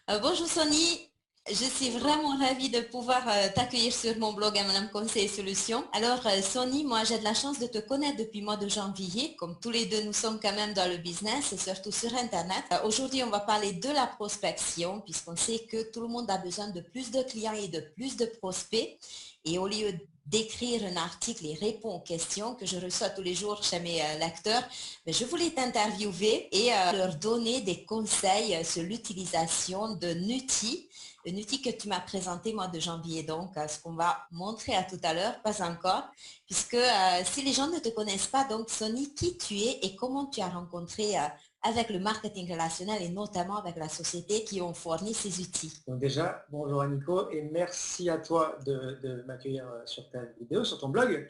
Bonjour Sony, je suis vraiment ravie de pouvoir t'accueillir sur mon blog M&M Conseil et Solutions. Alors Sony, moi j'ai de la chance de te connaître depuis le mois de janvier, comme tous les deux nous sommes quand même dans le business et surtout sur Internet. Aujourd'hui on va parler de la prospection puisqu'on sait que tout le monde a besoin de plus de clients et de plus de prospects. Et au lieu d'écrire un article et répondre aux questions que je reçois tous les jours chez mes lecteurs, mais je voulais t'interviewer et leur donner des conseils sur l'utilisation d'un outil, un outil que tu m'as présenté mois de janvier, donc ce qu'on va montrer à tout à l'heure, pas encore, puisque si les gens ne te connaissent pas, donc Sony, qui tu es et comment tu as rencontré avec le marketing relationnel et notamment avec la société qui ont fourni ces outils. Donc déjà, bonjour Aniko et merci à toi de m'accueillir sur ta vidéo, sur ton blog.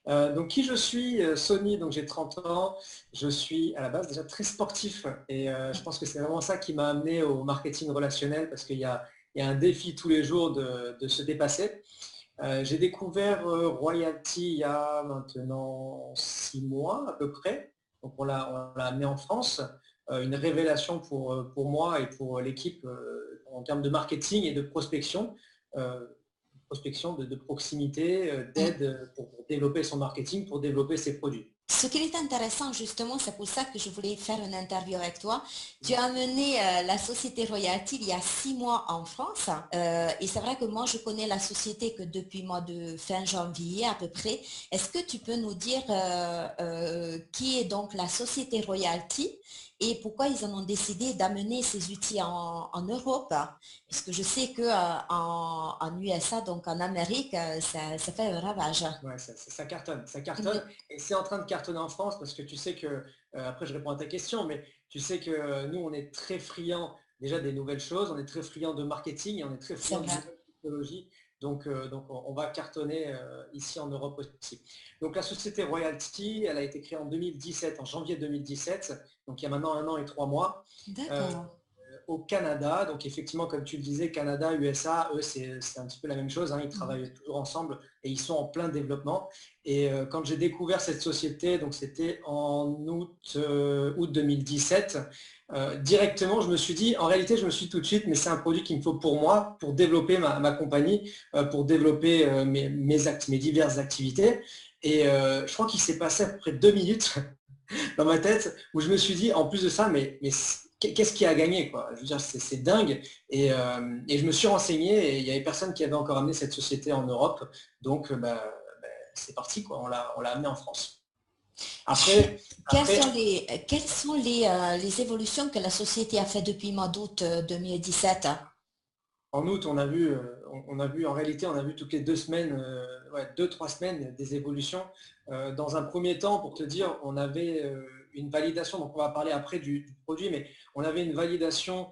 Donc qui je suis, Sony, donc j'ai 30 ans, je suis à la base déjà très sportif et je pense que c'est vraiment ça qui m'a amené au marketing relationnel parce qu'il y a un défi tous les jours de se dépasser. J'ai découvert Royalty il y a maintenant 6 mois à peu près, donc on l'a amené en France, une révélation pour moi et pour l'équipe en termes de marketing et de prospection, euh, prospection de proximité, d'aide pour développer son marketing, pour développer ses produits. Ce qui est intéressant, justement, c'est pour ça que je voulais faire une interview avec toi. Tu as mené la société Royalty il y a 6 mois en France. Et c'est vrai que moi, je connais la société que depuis le mois de fin janvier à peu près. Est-ce que tu peux nous dire qui est donc la société Royalty et pourquoi ils en ont décidé d'amener ces outils en Europe? Puisque je sais qu'en USA, donc en Amérique, ça fait un ravage. Ouais, ça cartonne et c'est en train de cartonner en France parce que tu sais que, après je réponds à ta question, mais tu sais que nous on est très friands déjà des nouvelles choses, on est très friands de marketing et on est très C'est friands de vrai. nouvelles technologies, donc on va cartonner ici en Europe aussi. Donc la société Royalty, elle a été créée en 2017, en janvier 2017, donc il y a maintenant 1 an et 3 mois. Euh, D'accord. Au Canada. Donc effectivement, comme tu le disais, Canada, USA, eux, c'est un petit peu la même chose. Hein. Ils Mhm. travaillent toujours ensemble et ils sont en plein développement. Et quand j'ai découvert cette société, donc c'était en août 2017, directement, je me suis dit, en réalité, je me suis dit tout de suite, mais c'est un produit qu'il me faut pour moi, pour développer ma compagnie, pour développer mes diverses activités. Et je crois qu'il s'est passé à peu près 2 minutes dans ma tête où je me suis dit, en plus de ça, mais qu'est-ce qui a gagné quoi? Je veux dire, c'est dingue. Et je me suis renseigné et il n'y avait personne qui avait encore amené cette société en Europe. Donc, c'est parti, quoi. On l'a amené en France. Après, après, Quelles sont les évolutions que la société a fait depuis le mois d'août 2017? en août, on a vu, en réalité, on a vu toutes les 2 semaines, ouais, 2, 3 semaines des évolutions. Dans un premier temps, pour te dire, on avait une validation, donc on va parler après du produit, mais on avait une validation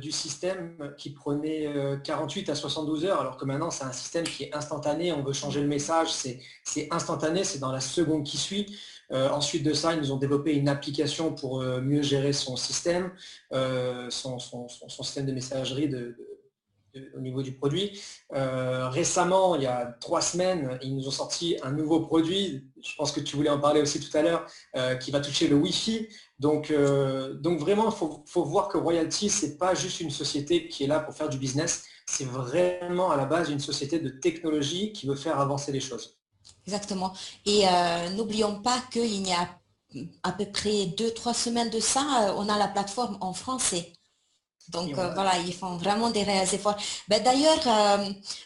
du système qui prenait 48 à 72 heures, alors que maintenant c'est un système qui est instantané, on veut changer le message, c'est instantané, c'est dans la seconde qui suit. Ensuite de ça, ils nous ont développé une application pour mieux gérer son système, son système de messagerie au niveau du produit. Récemment, il y a 3 semaines, ils nous ont sorti un nouveau produit, je pense que tu voulais en parler aussi tout à l'heure, qui va toucher le Wi-Fi. Donc vraiment, il faut voir que Royalty, ce n'est pas juste une société qui est là pour faire du business, c'est vraiment à la base une société de technologie qui veut faire avancer les choses. Exactement. Et n'oublions pas qu'il y a à peu près 2, 3 semaines de ça, on a la plateforme en français. Et Donc on a voilà, ils font vraiment des réels efforts. Ben, d'ailleurs,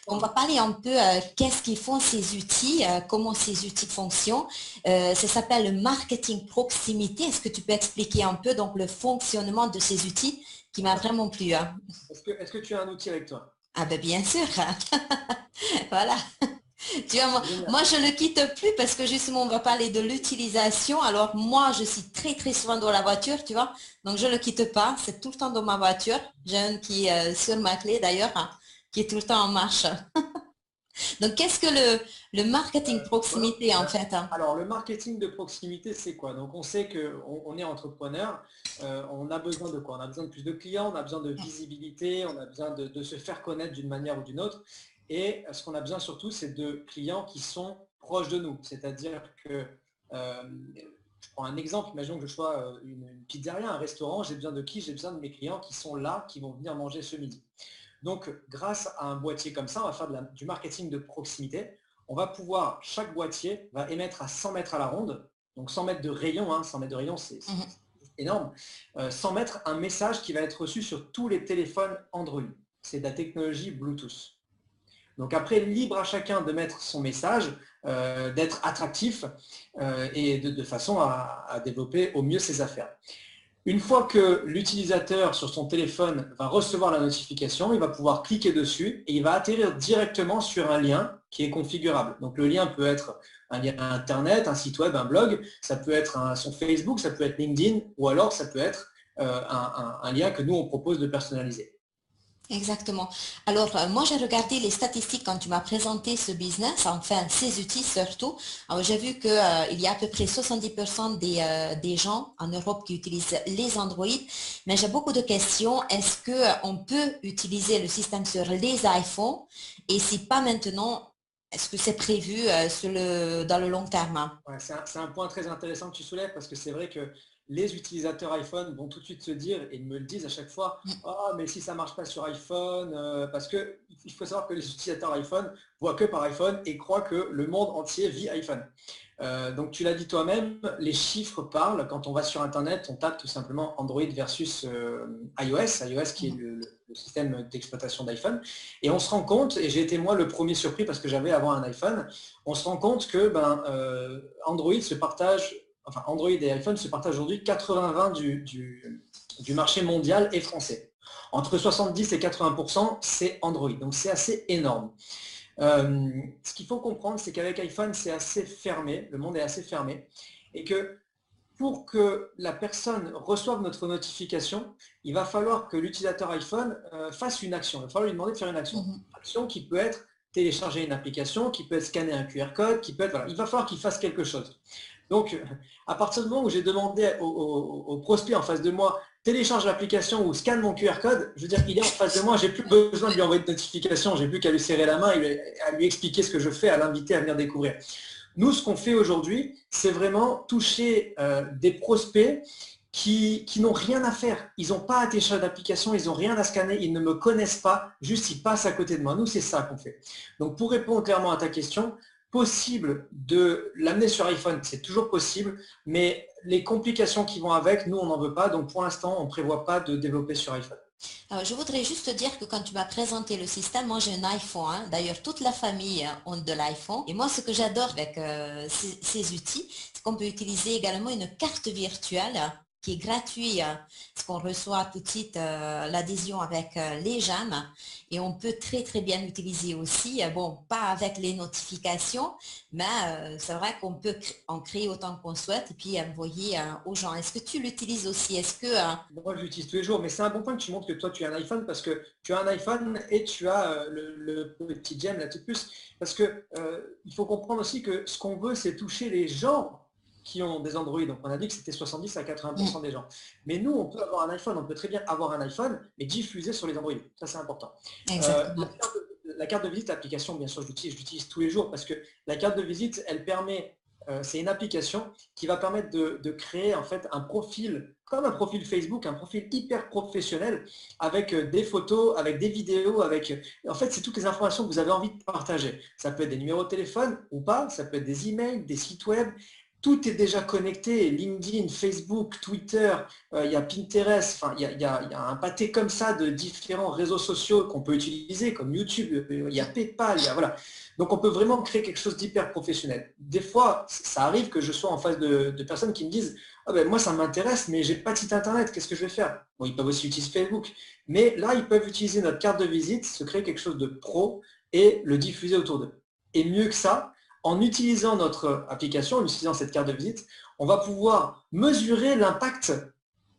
on va parler un peu qu'est-ce qu'ils font ces outils, comment ces outils fonctionnent. Ça s'appelle le marketing proximité. Est-ce que tu peux expliquer un peu donc le fonctionnement de ces outils qui m'a vraiment plu, hein? Est-ce que tu as un outil avec toi? Ah ben bien sûr. Voilà. Tu vois, moi, Génial. je ne le quitte plus parce que justement, on va parler de l'utilisation. Alors, moi, je suis très, très souvent dans la voiture, tu vois. Donc, je ne le quitte pas. C'est tout le temps dans ma voiture. J'ai un qui est sur ma clé, d'ailleurs, hein, qui est tout le temps en marche. Donc, qu'est-ce que le marketing Voilà. proximité, en fait, hein? Alors, le marketing de proximité, c'est quoi? Donc, on sait qu'on est entrepreneur, on a besoin de quoi? On a besoin de plus de clients, on a besoin de visibilité, on a besoin de se faire connaître d'une manière ou d'une autre. Et ce qu'on a besoin surtout, c'est de clients qui sont proches de nous. C'est-à-dire que euh, je prends un exemple, imaginons que je sois une pizzeria, un restaurant, j'ai besoin de qui? J'ai besoin de mes clients qui sont là, qui vont venir manger ce midi. Donc, grâce à un boîtier comme ça, on va faire du marketing de proximité. On va pouvoir, chaque boîtier va émettre à 100 mètres à la ronde, donc 100 mètres de rayon, 100 mètres de rayon, c'est énorme, 100 mètres, un message qui va être reçu sur tous les téléphones Android. C'est de la technologie Bluetooth. Donc après, libre à chacun de mettre son message, d'être attractif et de façon à développer au mieux ses affaires. Une fois que l'utilisateur sur son téléphone va recevoir la notification, il va pouvoir cliquer dessus et il va atterrir directement sur un lien qui est configurable. Donc le lien peut être un lien Internet, un site web, un blog, ça peut être son Facebook, ça peut être LinkedIn ou alors ça peut être un lien que nous on propose de personnaliser. Exactement. Alors, moi, j'ai regardé les statistiques quand tu m'as présenté ce business, enfin, ces outils surtout. Alors, j'ai vu qu'il y a à peu près 70% des gens en Europe qui utilisent les Android, mais j'ai beaucoup de questions. Est-ce qu'on peut utiliser le système sur les iPhones et si pas maintenant, est-ce que c'est prévu dans le long terme? Ouais, c'est un point très intéressant que tu soulèves parce que c'est vrai que les utilisateurs iPhone vont tout de suite se dire, et ils me le disent à chaque fois, ah mais si ça ne marche pas sur iPhone, parce qu'il faut savoir que les utilisateurs iPhone voient que par iPhone et croient que le monde entier vit iPhone. Donc tu l'as dit toi-même, les chiffres parlent. Quand on va sur Internet, on tape tout simplement Android versus iOS qui est le système d'exploitation d'iPhone. Et on se rend compte, et j'ai été moi le premier surpris parce que j'avais avant un iPhone, on se rend compte que Android se partage, enfin Android et iPhone se partagent aujourd'hui 80-20 du marché mondial et français. Entre 70 et 80%, c'est Android. Donc c'est assez énorme. Ce qu'il faut comprendre, c'est qu'avec iPhone, c'est assez fermé, le monde est assez fermé, et que pour que la personne reçoive notre notification, il va falloir que l'utilisateur iPhone fasse une action. Il va falloir lui demander de faire une action. Une action qui peut être télécharger une application, qui peut être scanner un QR code, qui peut être... Voilà. Il va falloir qu'il fasse quelque chose. Donc, à partir du moment où j'ai demandé au prospect en face de moi, télécharge l'application ou scanne mon QR code, je veux dire, il est en face de moi, j'ai plus besoin de lui envoyer de notification, j'ai plus qu'à lui serrer la main et à lui expliquer ce que je fais, à l'inviter à venir découvrir. Nous, ce qu'on fait aujourd'hui, c'est vraiment toucher des prospects qui n'ont rien à faire. Ils n'ont pas à télécharger d'application, ils n'ont rien à scanner, ils ne me connaissent pas, juste ils passent à côté de moi. Nous, c'est ça qu'on fait. Donc, pour répondre clairement à ta question, possible de l'amener sur iPhone, c'est toujours possible, mais les complications qui vont avec, nous, on n'en veut pas. Donc, pour l'instant, on ne prévoit pas de développer sur iPhone. Alors, je voudrais juste te dire que quand tu m'as présenté le système, moi j'ai un iPhone. Hein. D'ailleurs, toute la famille ont de l'iPhone. Et moi, ce que j'adore avec ces outils, c'est qu'on peut utiliser également une carte virtuelle qui est gratuite, parce qu'on reçoit tout de suite l'adhésion avec les GEM. Et on peut très très bien l'utiliser aussi. Bon, pas avec les notifications, mais c'est vrai qu'on peut en créer autant qu'on souhaite et puis envoyer aux gens. Est-ce que tu l'utilises aussi? Est-ce que Moi, je l'utilise tous les jours, mais c'est un bon point que tu montres que toi, tu as un iPhone parce que tu as un iPhone et tu as le petit gem, la petite puce. Parce que il faut comprendre aussi que ce qu'on veut, c'est toucher les gens qui ont des Android. Donc, on a dit que c'était 70 à 80% des gens. Mais nous, on peut avoir un iPhone, on peut très bien avoir un iPhone, mais diffuser sur les Android. Ça, c'est important. La carte de visite, l'application, bien sûr, je l'utilise tous les jours parce que la carte de visite, elle permet, c'est une application qui va permettre de créer en fait un profil, comme un profil Facebook, un profil hyper professionnel avec des photos, avec des vidéos, en fait, c'est toutes les informations que vous avez envie de partager. Ça peut être des numéros de téléphone ou pas, ça peut être des emails, des sites web. Tout est déjà connecté, LinkedIn, Facebook, Twitter, il y a Pinterest, enfin, il y a un pâté comme ça de différents réseaux sociaux qu'on peut utiliser, comme YouTube, il y a PayPal, voilà. Donc on peut vraiment créer quelque chose d'hyper professionnel. Des fois, ça arrive que je sois en face de personnes qui me disent ah ben, moi ça m'intéresse, mais j'ai pas de site internet, qu'est-ce que je vais faire? Bon, ils peuvent aussi utiliser Facebook, mais là, ils peuvent utiliser notre carte de visite, se créer quelque chose de pro et le diffuser autour d'eux. Et mieux que ça, en utilisant notre application, en utilisant cette carte de visite, on va pouvoir mesurer l'impact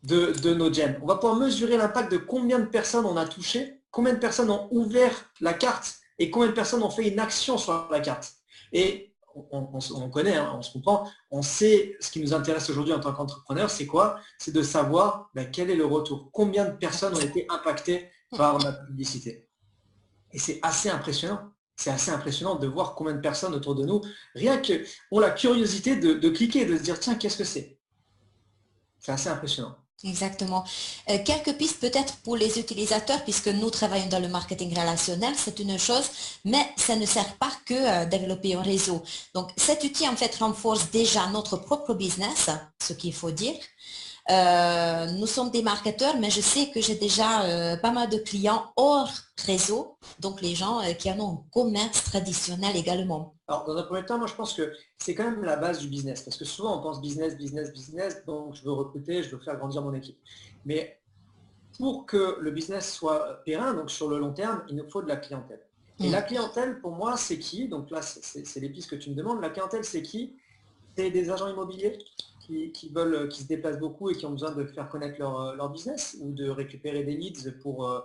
de nos gems. On va pouvoir mesurer l'impact de combien de personnes on a touché, combien de personnes ont ouvert la carte et combien de personnes ont fait une action sur la carte. Et on connaît, hein, on se comprend, on sait ce qui nous intéresse aujourd'hui en tant qu'entrepreneur, c'est quoi? C'est de savoir quel est le retour, combien de personnes ont été impactées par la publicité. Et c'est assez impressionnant. c'est assez impressionnant de voir combien de personnes autour de nous, rien que ont la curiosité de cliquer et de se dire, tiens, qu'est-ce que c'est? C'est assez impressionnant. Exactement. Quelques pistes peut-être pour les utilisateurs, puisque nous travaillons dans le marketing relationnel, c'est une chose, mais ça ne sert pas que développer un réseau. Donc, cet outil, en fait, renforce déjà notre propre business, ce qu'il faut dire. Nous sommes des marketeurs, mais je sais que j'ai déjà pas mal de clients hors réseau, donc les gens qui en ont un commerce traditionnel également. Alors, dans un premier temps, moi, je pense que c'est quand même la base du business. Parce que souvent, on pense business, business, business. Donc, je veux recruter, je veux faire grandir mon équipe. Mais pour que le business soit périn, donc sur le long terme, il nous faut de la clientèle. Et Mm. la clientèle, pour moi, c'est qui? Donc là, c'est les pistes que tu me demandes. La clientèle, c'est qui? C'est des agents immobiliers qui se déplacent beaucoup et qui ont besoin de faire connaître leur business ou de récupérer des leads pour,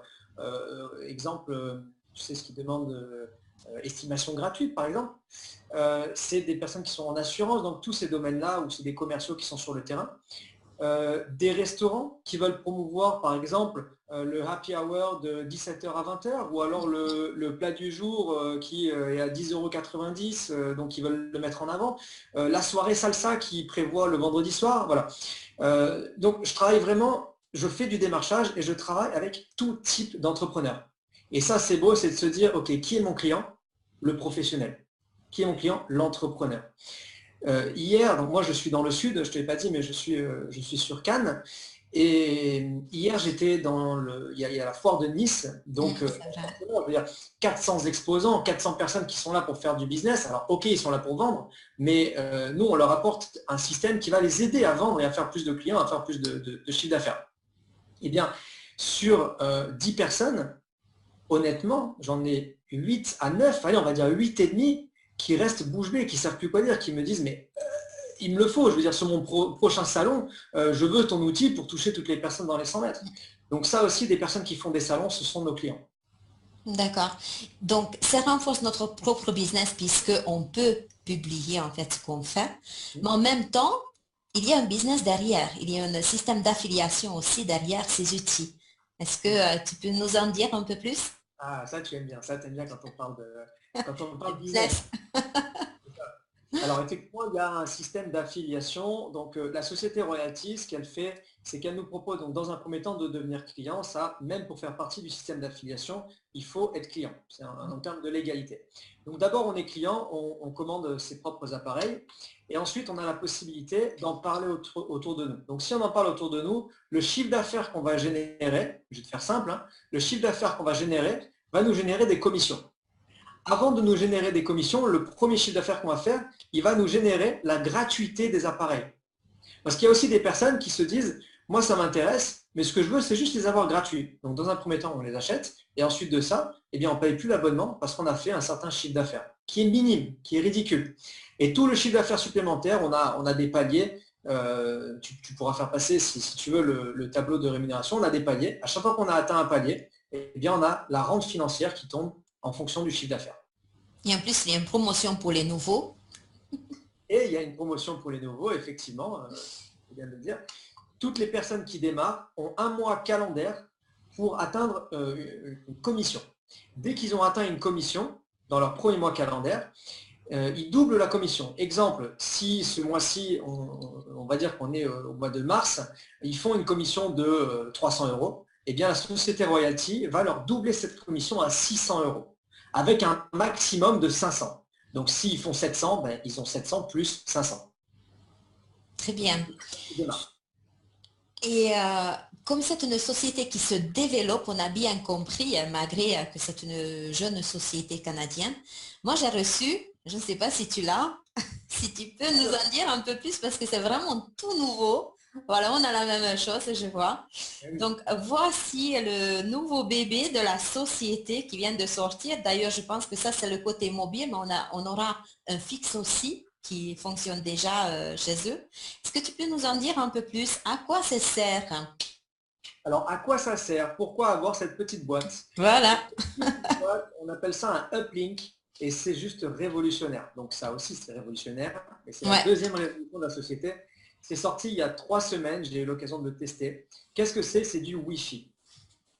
exemple, tu sais ce qu'ils demandent, estimation gratuite, par exemple. C'est des personnes qui sont en assurance, donc tous ces domaines-là, où c'est des commerciaux qui sont sur le terrain. Des restaurants qui veulent promouvoir, par exemple, le happy hour de 17h à 20h, ou alors le plat du jour qui est à 10,90 €, donc ils veulent le mettre en avant. La soirée salsa qui prévoit le vendredi soir. Voilà. Donc je travaille vraiment, je fais du démarchage et je travaille avec tout type d'entrepreneurs. Et ça, c'est beau, c'est de se dire, OK, qui est mon client? Le professionnel. Qui est mon client? L'entrepreneur. Hier, donc moi je suis dans le sud, je ne te l'ai pas dit, mais je suis sur Cannes. Et hier, j'étais il y a la foire de Nice, donc C'est vrai. forcément, je veux dire, 400 exposants, 400 personnes qui sont là pour faire du business. Alors ok, ils sont là pour vendre, mais nous, on leur apporte un système qui va les aider à vendre et à faire plus de clients, à faire plus de chiffre d'affaires. Eh bien, sur 10 personnes, honnêtement, j'en ai 8 à 9, allez, on va dire 8 et demi, qui restent bouche bée, qui ne savent plus quoi dire, qui me disent, mais il me le faut, je veux dire, sur mon prochain salon, je veux ton outil pour toucher toutes les personnes dans les 100 mètres. Donc ça aussi, des personnes qui font des salons, ce sont nos clients. D'accord. Donc, ça renforce notre propre business puisqu'on peut publier en fait ce qu'on fait. Mais en même temps, il y a un business derrière. Il y a un système d'affiliation aussi derrière ces outils. Est-ce que tu peux nous en dire un peu plus? Ah, ça tu aimes bien, ça tu aimes bien quand on Le parle business. business. Alors effectivement, il y a un système d'affiliation. Donc la société Royalty, ce qu'elle fait, c'est qu'elle nous propose donc, dans un premier temps de devenir client. Ça, même pour faire partie du système d'affiliation, il faut être client. C'est en termes de légalité. Donc d'abord, on est client, on commande ses propres appareils. Et ensuite, on a la possibilité d'en parler autour de nous. Donc si on en parle autour de nous, le chiffre d'affaires qu'on va générer, je vais te faire simple, hein, le chiffre d'affaires qu'on va générer va nous générer des commissions. Avant de nous générer des commissions, le premier chiffre d'affaires qu'on va faire, il va nous générer la gratuité des appareils. Parce qu'il y a aussi des personnes qui se disent, moi ça m'intéresse, mais ce que je veux, c'est juste les avoir gratuits. Donc dans un premier temps, on les achète, et ensuite de ça, eh bien, on ne paye plus l'abonnement parce qu'on a fait un certain chiffre d'affaires, qui est minime, qui est ridicule. Et tout le chiffre d'affaires supplémentaire, on a des paliers, tu pourras faire passer, si tu veux, le tableau de rémunération, on a des paliers. À chaque fois qu'on a atteint un palier, eh bien, on a la rente financière qui tombe en fonction du chiffre d'affaires. Et en plus, il y a une promotion pour les nouveaux. Et il y a une promotion pour les nouveaux, effectivement, c'est bien de le dire. Toutes les personnes qui démarrent ont un mois calendaire pour atteindre une commission. Dès qu'ils ont atteint une commission, dans leur premier mois calendaire, ils doublent la commission. Exemple, si ce mois-ci, on va dire qu'on est au mois de mars, ils font une commission de 300 €, eh bien la société Royalty va leur doubler cette commission à 600 €, avec un maximum de 500. Donc s'ils font 700, ben, ils ont 700 plus 500. Très bien. Ils démarrent. Et comme c'est une société qui se développe, on a bien compris, malgré que c'est une jeune société canadienne. Moi, j'ai reçu, je ne sais pas si tu l'as, si tu peux nous en dire un peu plus parce que c'est vraiment tout nouveau. Voilà, on a la même chose, je vois. Donc, voici le nouveau bébé de la société qui vient de sortir. D'ailleurs, je pense que ça, c'est le côté mobile, mais on aura un fixe aussi qui fonctionne déjà chez eux. Est-ce que tu peux nous en dire un peu plus? À quoi ça sert? Alors, à quoi ça sert? Pourquoi avoir cette petite boîte? Voilà. On appelle ça un uplink et c'est juste révolutionnaire. Donc ça aussi, c'est révolutionnaire. Et c'est la Ouais. deuxième révolution de la société. C'est sorti il y a 3 semaines, j'ai eu l'occasion de le tester. Qu'est-ce que c'est? C'est du Wi-Fi.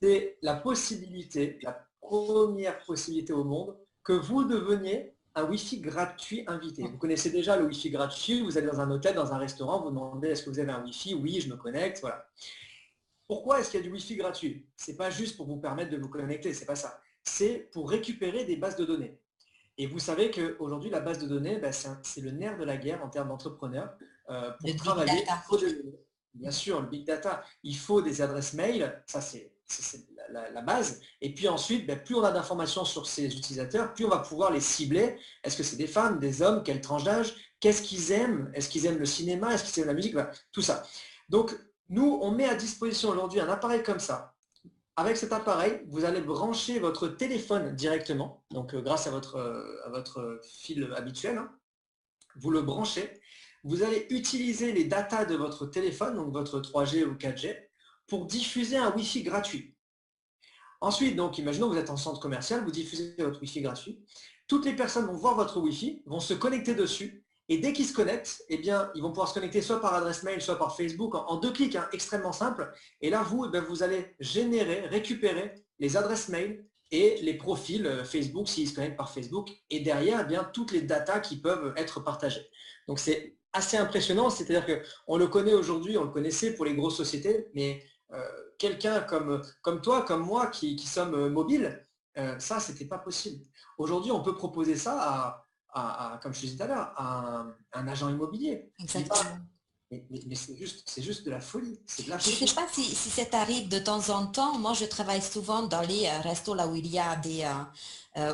C'est la possibilité, la première possibilité au monde que vous deveniez un Wi-Fi gratuit invité. Vous connaissez déjà le Wi-Fi gratuit, vous allez dans un hôtel, dans un restaurant, vous demandez est-ce que vous avez un Wi-Fi? Oui, je me connecte, voilà. Pourquoi est-ce qu'il y a du Wi-Fi gratuit? Ce n'est pas juste pour vous permettre de vous connecter, c'est pas ça. C'est pour récupérer des bases de données. Et vous savez qu'aujourd'hui, la base de données, ben, c'est le nerf de la guerre en termes d'entrepreneurs. Le Pour big travailler, il data. faut des données. Bien sûr, le big data, il faut des adresses mail, ça c'est la base. Et puis ensuite, ben, plus on a d'informations sur ces utilisateurs, plus on va pouvoir les cibler. Est-ce que c'est des femmes, des hommes, quelle tranche d'âge, qu'est-ce qu'ils aiment, est-ce qu'ils aiment le cinéma, est-ce qu'ils aiment la musique, voilà, tout ça. Donc, nous, on met à disposition aujourd'hui un appareil comme ça. Avec cet appareil, vous allez brancher votre téléphone directement, donc grâce à votre fil habituel, hein. Vous le branchez. Vous allez utiliser les datas de votre téléphone, donc votre 3G ou 4G, pour diffuser un Wi-Fi gratuit. Ensuite, donc, imaginons que vous êtes en centre commercial, vous diffusez votre Wi-Fi gratuit. Toutes les personnes vont voir votre Wi-Fi, vont se connecter dessus, et dès qu'ils se connectent, eh bien, ils vont pouvoir se connecter soit par adresse mail, soit par Facebook, en 2 clics, hein, extrêmement simple. Et là, vous, eh bien, vous allez récupérer les adresses mail et les profils Facebook s'ils se connectent par Facebook. Et derrière, eh bien, toutes les datas qui peuvent être partagées. Donc, c'est assez impressionnant. C'est-à-dire qu'on le connaît aujourd'hui, on le connaissait pour les grosses sociétés, mais quelqu'un comme toi, comme moi, qui sommes mobiles, ça, c'était pas possible. Aujourd'hui, on peut proposer ça comme je te disais tout à l'heure, à un agent immobilier. Exactement. Mais c'est juste de la folie. C'est de la Je ne sais folie. pas si ça t'arrive de temps en temps. Moi, je travaille souvent dans les restos là où il y a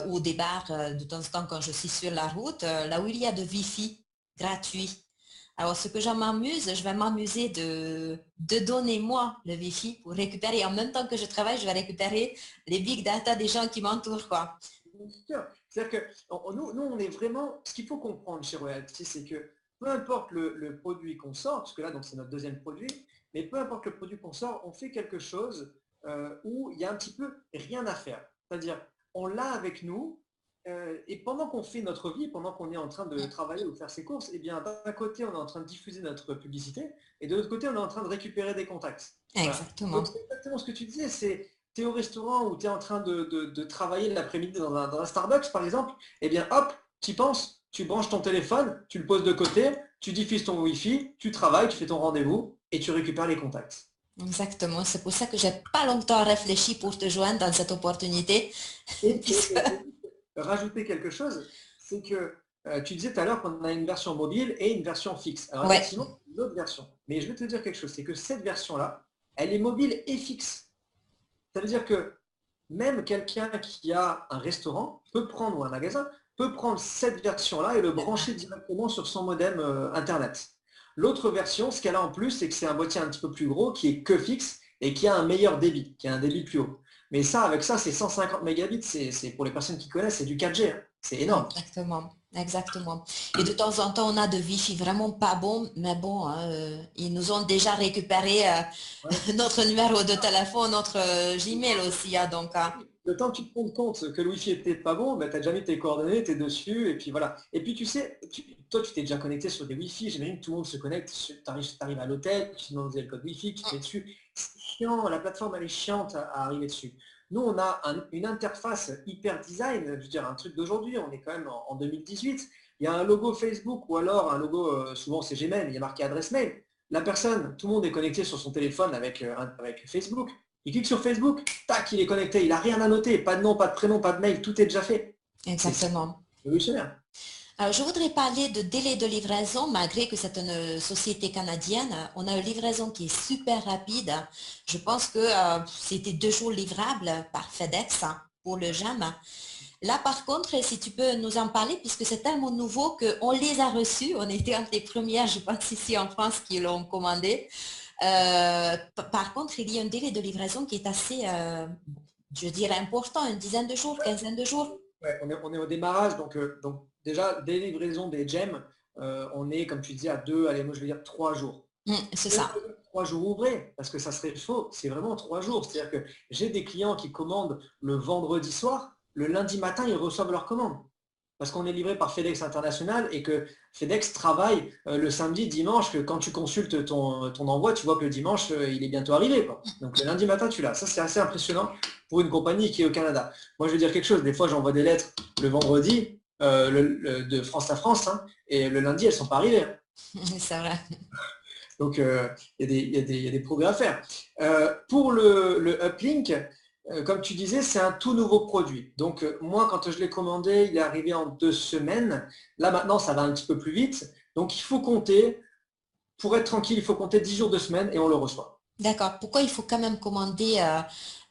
ou des bars de temps en temps quand je suis sur la route, là où il y a de Wi-Fi gratuit. Alors, ce que je m'amuse, je vais m'amuser de donner moi le Wi-Fi pour récupérer. En même temps que je travaille, je vais récupérer les big data des gens qui m'entourent, quoi. C'est-à-dire que nous, on est vraiment. Ce qu'il faut comprendre chez Royalty, c'est que peu importe le produit qu'on sort, parce que là, donc c'est notre deuxième produit, mais peu importe le produit qu'on sort, on fait quelque chose où il y a un petit peu rien à faire. C'est-à-dire, on l'a avec nous, et pendant qu'on fait notre vie, pendant qu'on est en train de travailler ou faire ses courses, eh bien, d'un côté, on est en train de diffuser notre publicité, et de l'autre côté, on est en train de récupérer des contacts. Voilà. Donc, Exactement. c'est exactement ce que tu disais, c'est tu es au restaurant ou tu es en train de travailler l'après-midi dans un Starbucks, par exemple, eh bien, hop, tu y penses, tu branches ton téléphone, tu le poses de côté, tu diffuses ton Wi-Fi, tu travailles, tu fais ton rendez-vous et tu récupères les contacts. Exactement. C'est pour ça que j'ai pas longtemps réfléchi pour te joindre dans cette opportunité. Puisque... Et rajouter quelque chose, c'est que tu disais tout à l'heure qu'on a une version mobile et une version fixe. Alors Ouais, effectivement, une autre version. Mais je vais te dire quelque chose, c'est que cette version-là, elle est mobile et fixe. Ça veut dire que même quelqu'un qui a un restaurant peut prendre, ou un magasin, peut prendre cette version-là et le brancher directement sur son modem Internet. L'autre version, ce qu'elle a en plus, c'est que c'est un boîtier un petit peu plus gros qui est que fixe et qui a un meilleur débit, qui a un débit plus haut. Mais ça, avec ça, c'est 150 mégabits, c'est pour les personnes qui connaissent, c'est du 4G, hein. C'est énorme. exactement. Exactement. Et de temps en temps, on a de Wi-Fi vraiment pas bon, mais bon, hein, ils nous ont déjà récupéré Ouais. notre numéro de téléphone, notre Gmail aussi, hein, donc Le temps que tu te rends compte que le Wi-Fi est peut-être pas bon, ben, tu as déjà mis tes coordonnées, tu es dessus, et puis voilà. Et puis tu sais, toi tu t'es déjà connecté sur des Wi-Fi, j'imagine que tout le monde se connecte, tu arrives à l'hôtel, tu demandes le code Wi-Fi, tu te mets dessus. C'est chiant, la plateforme elle est chiante à arriver dessus. Nous on a une interface hyper design, je veux dire un truc d'aujourd'hui, on est quand même en 2018. Il y a un logo Facebook ou alors un logo, souvent c'est Gmail, il y a marqué adresse mail. La personne, tout le monde est connecté sur son téléphone avec Facebook. Il clique sur Facebook, tac, il est connecté, il n'a rien à noter, pas de nom, pas de prénom, pas de mail, tout est déjà fait. C'est exactement. révolutionnaire. Alors, je voudrais parler de délai de livraison, malgré que c'est une société canadienne. On a une livraison qui est super rapide. Je pense que c'était 2 jours livrables par FedEx pour le JAM. Là, par contre, si tu peux nous en parler, puisque c'est tellement nouveau qu'on les a reçus. On était entre les premières, je pense, ici en France qui l'ont commandé. Par contre, il y a un délai de livraison qui est assez, je dirais, important, une dizaine de jours, quinzaine de jours. Ouais, on est au démarrage, donc déjà, dès livraison des gemmes, on est, comme tu disais, à deux, allez, moi je vais dire 3 jours. C'est Même ça. pas 3 jours ouvrés, parce que ça serait faux, c'est vraiment 3 jours. C'est-à-dire que j'ai des clients qui commandent le vendredi soir, le lundi matin, ils reçoivent leur commande. parce qu'on est livré par FedEx International et que FedEx travaille le samedi, dimanche, que quand tu consultes ton envoi, tu vois que le dimanche, il est bientôt arrivé, quoi. Donc le lundi matin, tu l'as. Ça, c'est assez impressionnant pour une compagnie qui est au Canada. Moi, je veux dire quelque chose. Des fois, j'envoie des lettres le vendredi de France à France, hein, et le lundi, elles ne sont pas arrivées, hein. C'est vrai. Donc, il y a des progrès à faire. Pour le uplink, comme tu disais, c'est un tout nouveau produit. Donc, moi, quand je l'ai commandé, il est arrivé en 2 semaines. Là, maintenant, ça va un petit peu plus vite. Donc, il faut compter, pour être tranquille, il faut compter 10 jours, 2 semaines et on le reçoit. D'accord. Pourquoi il faut quand même commander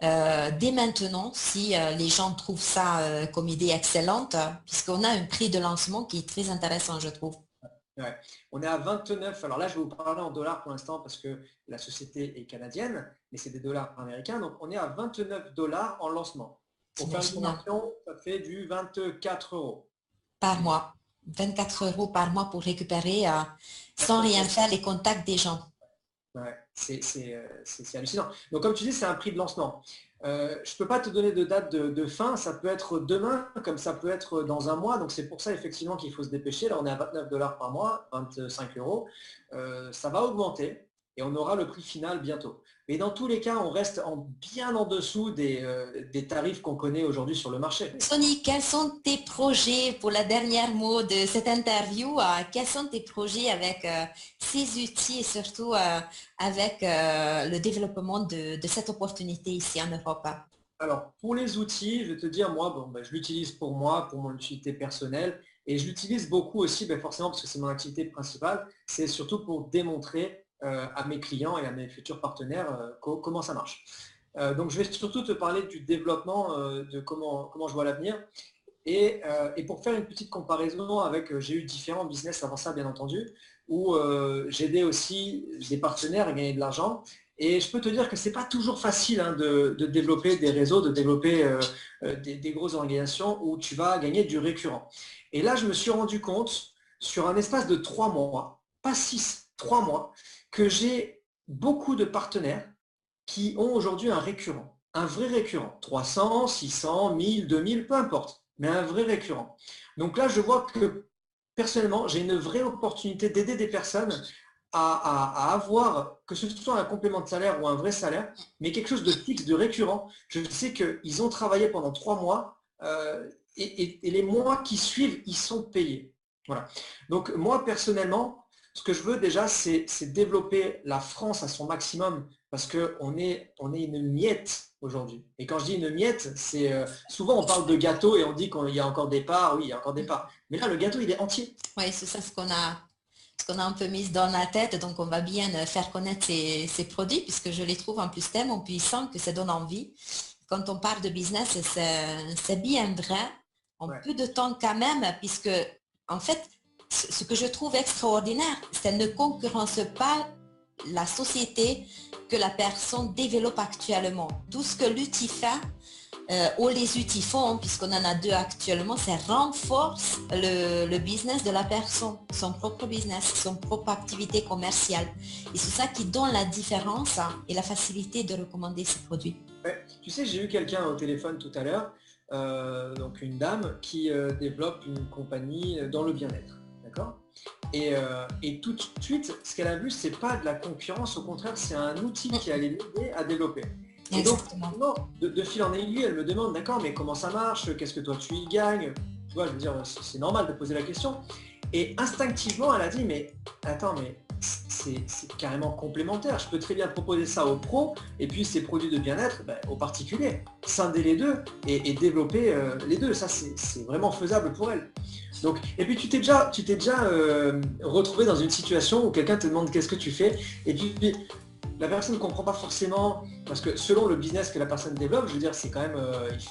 dès maintenant si les gens trouvent ça comme idée excellente, puisqu'on a un prix de lancement qui est très intéressant, je trouve. Ouais. On est à 29. Alors là, je vais vous parler en dollars pour l'instant parce que la société est canadienne, mais c'est des dollars américains. Donc, on est à 29 dollars en lancement. Pour faire une T'imagines, hein, conversion, ça fait du 24 euros. par mois. 24 € par mois pour récupérer sans rien faire les contacts des gens. Ouais, c'est hallucinant. Donc, comme tu dis, c'est un prix de lancement. Je ne peux pas te donner de date de fin. Ça peut être demain, comme ça peut être dans un mois. Donc, c'est pour ça, effectivement, qu'il faut se dépêcher. Là, on est à 29 dollars par mois, 25 euros. Ça va augmenter et on aura le prix final bientôt. Mais dans tous les cas, on reste bien en dessous des tarifs qu'on connaît aujourd'hui sur le marché. Sony, quels sont tes projets pour la dernière mot de cette interview? Quels sont tes projets avec ces outils et surtout avec le développement de cette opportunité ici en Europe? Alors, pour les outils, je vais te dire, moi, bon, ben, je l'utilise pour moi, pour mon utilité personnelle, et je l'utilise beaucoup aussi, ben, forcément, parce que c'est mon activité principale, c'est surtout pour démontrer à mes clients et à mes futurs partenaires comment ça marche. Donc, je vais surtout te parler du développement, de comment je vois l'avenir. Et pour faire une petite comparaison avec, j'ai eu différents business avant ça, bien entendu, où j'aidais aussi des partenaires à gagner de l'argent. Et je peux te dire que ce n'est pas toujours facile, hein, de développer des réseaux, de développer des grosses organisations où tu vas gagner du récurrent. Et là, je me suis rendu compte, sur un espace de 3 mois, pas 6, 3 mois, que j'ai beaucoup de partenaires qui ont aujourd'hui un récurrent, un vrai récurrent, 300, 600, 1000, 2000, peu importe, mais un vrai récurrent. Donc là, je vois que personnellement, j'ai une vraie opportunité d'aider des personnes à avoir, que ce soit un complément de salaire ou un vrai salaire, mais quelque chose de fixe, de récurrent. Je sais qu'ils ont travaillé pendant 3 mois et les mois qui suivent, ils sont payés. Voilà. Donc moi, personnellement, ce que je veux déjà, c'est développer la France à son maximum parce qu'on est une miette aujourd'hui. Et quand je dis une miette, c'est souvent on parle de gâteau et on dit qu'il y a encore des parts. Oui, il y a encore des parts. Mais là, le gâteau, il est entier. Oui, c'est ça ce qu'on a un peu mis dans la tête. Donc, on va bien faire connaître ces produits puisque je les trouve en plus tellement puissants que ça donne envie. Quand on parle de business, c'est bien vrai. En Ouais. peu de temps quand même, puisque en fait, ce que je trouve extraordinaire, c'est ne concurrence pas la société que la personne développe actuellement. Tout ce que l'outil fait, ou les outils font, puisqu'on en a deux actuellement, ça renforce le business de la personne, son propre business, son propre activité commerciale. Et c'est ça qui donne la différence et la facilité de recommander ces produits. Ouais. Tu sais, j'ai eu quelqu'un au téléphone tout à l'heure, donc une dame qui développe une compagnie dans le bien-être. D'accord. Et tout de suite, ce qu'elle a vu, c'est pas de la concurrence, au contraire, c'est un outil qui allait l'aider à développer. Et donc, Exactement. de fil en aiguille, elle me demande, d'accord, mais comment ça marche? Qu'est-ce que toi tu y gagnes? Tu vois, je veux dire, c'est normal de poser la question. Et instinctivement, elle a dit, mais attends, mais c'est carrément complémentaire. Je peux très bien proposer ça aux pros et puis ces produits de bien-être aux particuliers. Scinder les deux et développer les deux. Ça, c'est vraiment faisable pour elle. Donc, et puis tu t'es déjà retrouvé dans une situation où quelqu'un te demande qu'est-ce que tu fais et puis la personne ne comprend pas forcément parce que selon le business que la personne développe, je veux dire, c'est quand même,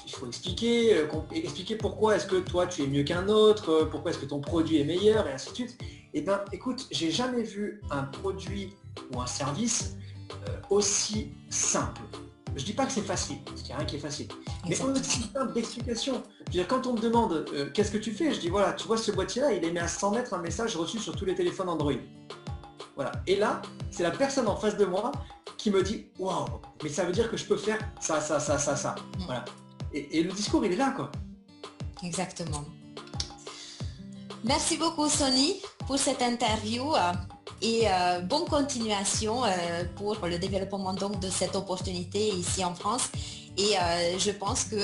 il faut expliquer, expliquer pourquoi est-ce que toi tu es mieux qu'un autre, pourquoi est-ce que ton produit est meilleur et ainsi de suite. Eh bien, écoute, j'ai jamais vu un produit ou un service aussi simple. Je dis pas que c'est facile, parce qu'il n'y a rien qui est facile. Mais aussi simple d'explication. Je veux dire, quand on me demande qu'est-ce que tu fais, je dis voilà, tu vois ce boîtier-là, il émet à 100 mètres un message reçu sur tous les téléphones Android. Voilà. Et là, c'est la personne en face de moi qui me dit waouh, mais ça veut dire que je peux faire ça, ça. Voilà. Et le discours, il est là, quoi. Exactement. Merci beaucoup Sony pour cette interview et bonne continuation pour le développement donc de cette opportunité ici en France. Et je pense que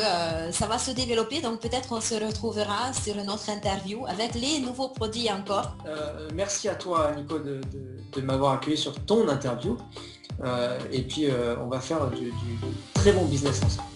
ça va se développer, donc peut-être on se retrouvera sur une autre interview avec les nouveaux produits encore. Merci à toi Nico de m'avoir accueilli sur ton interview et puis on va faire du très bon business ensemble.